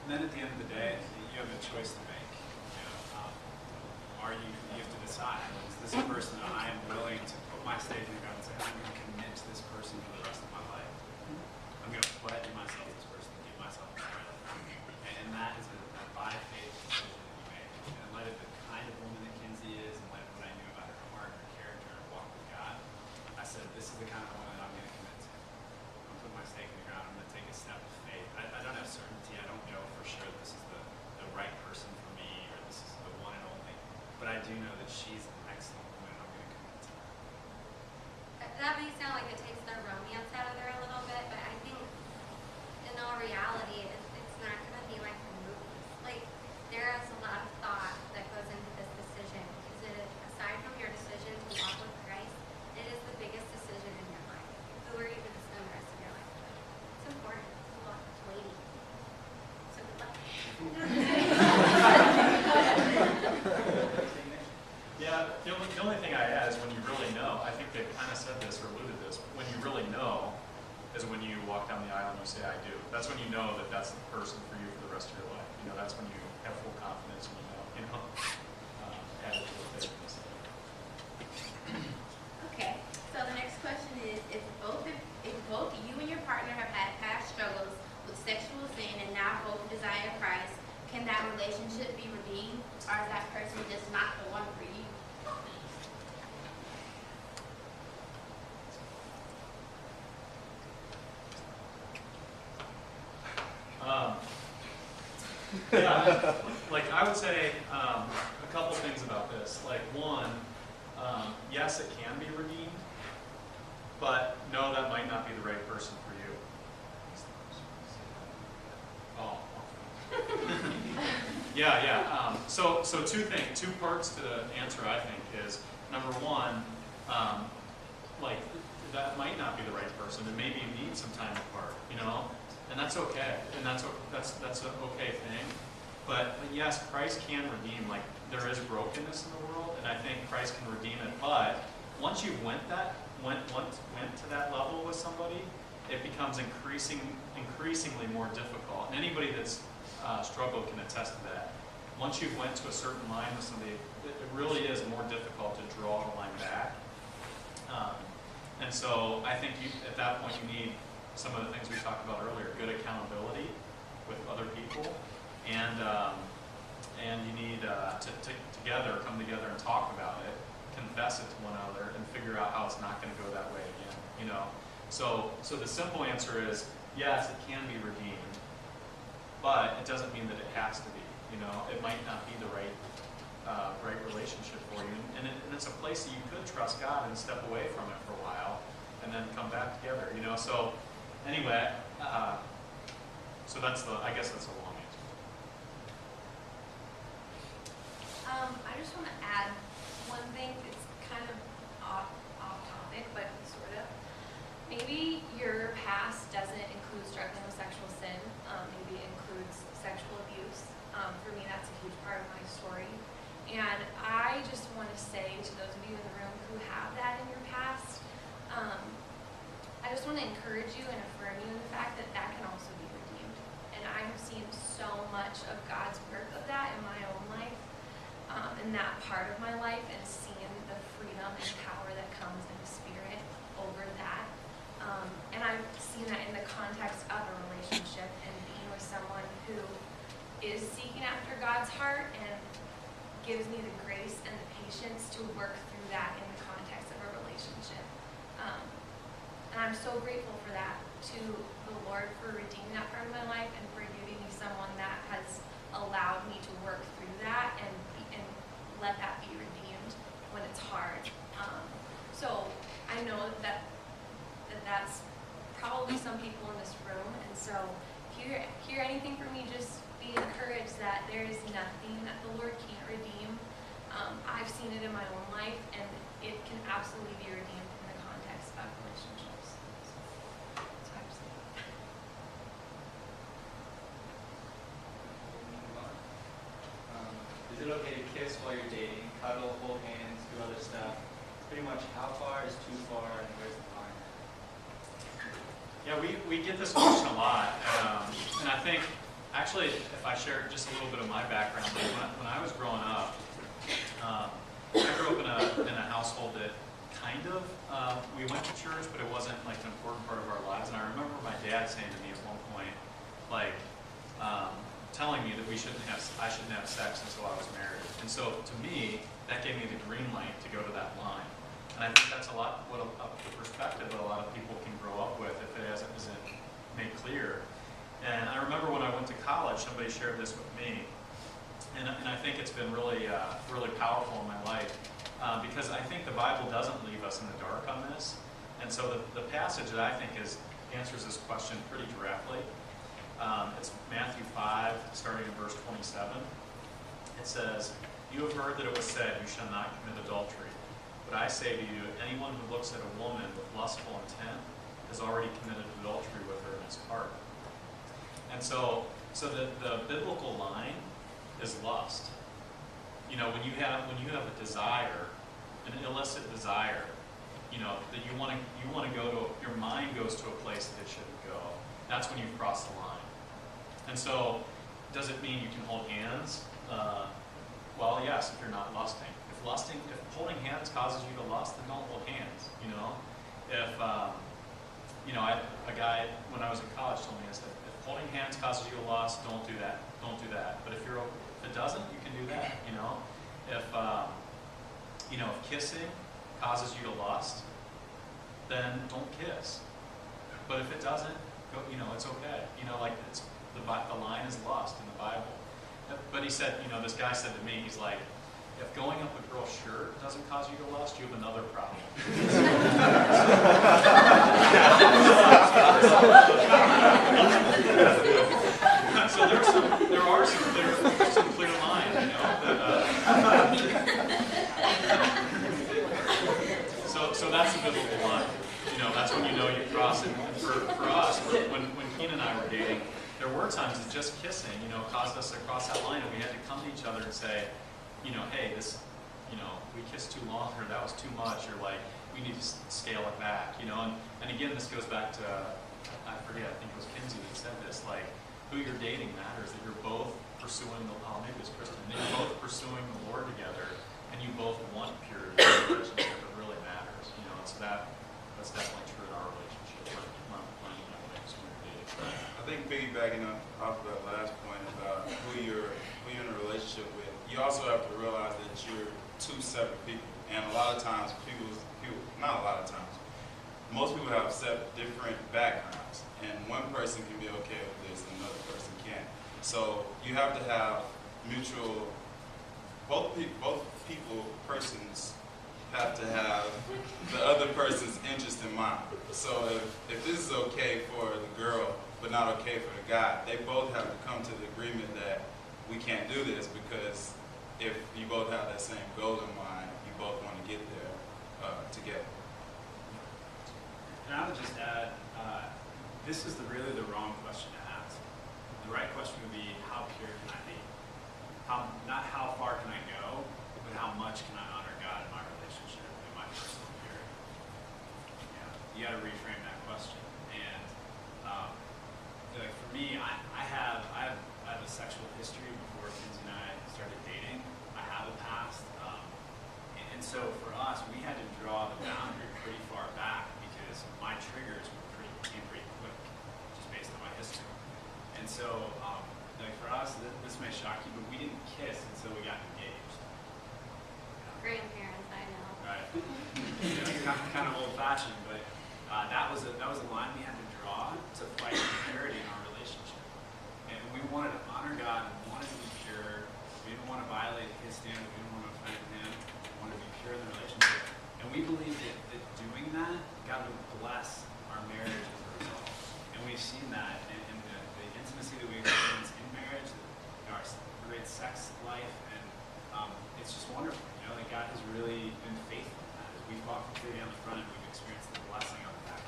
And then at the end of the day, you have a choice to make. You have to decide, is this a person that I am willing to put my stake in the ground and say, I'm going to commit to this person for the rest of my life. I'm going to pledge myself to this person and give myself to them. And that is a by faith decision that you make. And in light of the kind of woman that Kinsey is, in light of what I knew about her heart, her character, her walk with God, I said, this is the kind of woman that I'm going to commit to. I'm going to put my stake in the ground. I'm going to take a step of faith. I don't have certainty. I don't know for sure that this is the right person for me or this is the one and only. But I do know that she's an excellent woman and I'm going to commit to her. That may sound like it takes the romance out of there a little bit, but I think in all reality, it's not going to be like the movies. Like, there is a lot of thought that goes into this decision. Because aside from your decision to walk with Christ, it is the biggest decision in your life. Who are you going to spend the rest of your life with? It's important. It's a lot. It's weighty. So good luck. Yeah, the only thing I add is when you really know, I think they kind of said this or alluded to this, when you really know is when you walk down the aisle and you say, I do. That's when you know that that's the person for you for the rest of your life. That's when you have full confidence and add it to the faithfulness. Okay, so the next question is, if both you and your partner have had past struggles with sexual sin and now both desire Christ, can that relationship be redeemed, or is that person just not the one for you? Yeah, like I would say a couple things about this. Like one, yes, it can be redeemed, but no, that might not be the right person for you. Oh. Yeah. So two parts to the answer, I think, is number one, like that might not be the right person, and maybe you need some time apart, and that's okay, and that's an okay thing. But yes, Christ can redeem. Like there is brokenness in the world, and I think Christ can redeem it. But once you went to that level with somebody, it becomes increasingly more difficult. And anybody that's struggled can attest to that. Once you've went to a certain line with somebody, it really is more difficult to draw the line back. And so I think at that point you need some of the things we talked about earlier: good accountability with other people, and you need to come together and talk about it, confess it to one another, and figure out how it's not going to go that way again. So the simple answer is yes, it can be redeemed, but it doesn't mean that it has to be. It might not be the right relationship for you, and it's a place that you could trust God and step away from it for a while, and then come back together. So anyway, so I guess that's a long answer. I just want to add one thing. It's kind of off topic, but sort of. Maybe your past doesn't include struggling with sexual sin. Maybe it includes sexual abuse. For me, that's a huge part of my story. And I just want to say to those of you in the room who have that in your past, I just want to encourage you and affirm you in the fact that that can also be redeemed. And I have seen so much of God's work of that in my own life, in that part of my life, and seeing the freedom and power that comes in the Spirit over that. And I've seen that in the context of a relationship and being with someone who is seeking after God's heart and gives me the grace and the patience to work through that in the context of a relationship. And I'm so grateful for that, to the Lord for redeeming that part of my life and for giving me someone that has allowed me to work through that and let that be redeemed when it's hard. So I know that's probably some people in this room, and so if you hear anything from me, just be encouraged that there is nothing that the Lord can't redeem. I've seen it in my own life, and it can absolutely be redeemed in the context of relationships. So I just Is it okay to kiss while you're dating, cuddle, hold hands, do other stuff? Pretty much how far is too far and where's the line? Yeah, we get this question a lot, and I think Actually, if I share just a little bit of my background, when I was growing up, I grew up in a household that kind of, we went to church, but it wasn't like an important part of our lives. And I remember my dad saying to me at one point, like, telling me that I shouldn't have sex until I was married. And so to me, that gave me the green light to go to that line. And I think that's a lot the perspective that a lot of people can grow up with if it isn't made clear. And I remember when I went to college, somebody shared this with me, and I think it's been really, really powerful in my life because I think the Bible doesn't leave us in the dark on this. And so the passage that I think answers this question pretty directly. It's Matthew 5, starting in verse 27. It says, "You have heard that it was said, 'You shall not commit adultery.' But I say to you, anyone who looks at a woman with lustful intent has already committed adultery with her in his heart." And so the biblical line is lust. You know, when you have a desire, an illicit desire, you know, that you want to go to, your mind goes to a place that it shouldn't go. That's when you've crossed the line. And so, does it mean you can hold hands? Well, yes, if you're not lusting. If holding hands causes you to lust, then don't hold hands. You know, if a guy when I was in college told me, I said, if holding hands causes you to lust, don't do that. Don't do that. But if it doesn't, you can do that. You know, if kissing causes you to lust, then don't kiss. But if it doesn't, it's okay. The line is lust in the Bible. But he said, this guy said to me, he's like, if going up a girl's shirt doesn't cause you to lust, you have another problem. So there are some clear lines, so that's the biblical line. That's when you cross it. And for us, when Keenan and I were dating, there were times that just kissing, caused us to cross that line, and we had to come to each other and say, hey, this, we kissed too long, or that was too much, or like, we need to scale it back, and again, this goes back to, I forget, I think it was Kinsey that said this, like, who you're dating matters, that you're both pursuing maybe it's Kristen, that you're both pursuing the Lord together, and you both want purity in the relationship. It really matters, and so that's definitely true in our relationship. I think piggybacking off of that last point about who you're in a relationship with, you also have to realize that you're two separate people. And a lot of times not a lot of times, most people have different backgrounds. And one person can be okay with this and another person can't. So you have to have mutual, persons have to have the other person's interest in mind. So if this is okay for the girl, but not okay for the guy, they both have to come to the agreement that we can't do this, because if you both have that same goal in mind, you both want to get there together. And I would just add, this is really the wrong question to ask. The right question would be, how pure can I be? Not how far can I go, but how much can I honor God in my relationship, in my personal purity? You got to reframe that question. And for me, I have a sexual history before Kinsey and I started dating. I have a past, and so for us, we had to draw the boundary pretty far back because my triggers came pretty quick, just based on my history. And so, for us, this may shock you, but we didn't kiss until we got engaged. Grandparents, I know. Right. It's kind of old-fashioned, but that was a line we had to draw to fight for purity in our relationship. And we wanted to honor God, and we wanted to be pure. We didn't want to violate His standard. We didn't want to offend Him. We wanted to be pure in the relationship. And we believed that doing that, God would bless our marriage as a result. And we've seen that in the intimacy that we experience in marriage, our great sex life, and it's just wonderful. That God has really been faithful in that. As we've walked completely on the front, and we've experienced the blessing on the back.